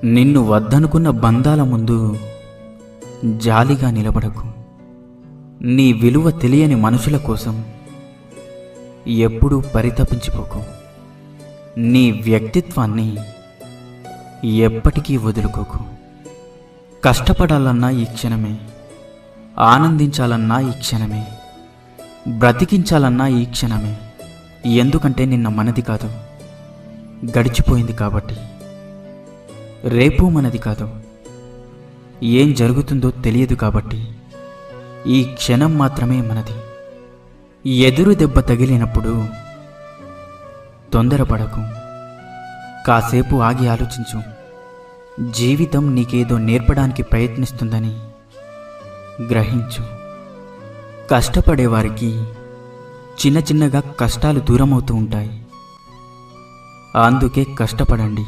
నిన్ను వద్దనుకున్న బంధాల ముందు జాలిగా నిలబడకు. నీ విలువ తెలియని మనుషుల కోసం ఎప్పుడూ పరితపించిపోకు. నీ వ్యక్తిత్వాన్ని ఎప్పటికీ వదులుకోకు. కష్టపడాలన్నా ఈ క్షణమే, ఆనందించాలన్నా ఈ క్షణమే, బ్రతికించాలన్నా ఈ క్షణమే. ఎందుకంటే నిన్న మనది కాదు, గడిచిపోయింది కాబట్టి. రేపు మనది కాదు, ఏం జరుగుతుందో తెలియదు కాబట్టి. ఈ క్షణం మాత్రమే మనది. ఎదురు దెబ్బ తగిలినప్పుడు తొందరపడకు. కాసేపు ఆగి ఆలోచించు. జీవితం నీకేదో నేర్పడానికి ప్రయత్నిస్తుందని గ్రహించు. కష్టపడేవారికి చిన్న చిన్నగా కష్టాలు దూరమవుతూ ఉంటాయి. అందుకే కష్టపడండి.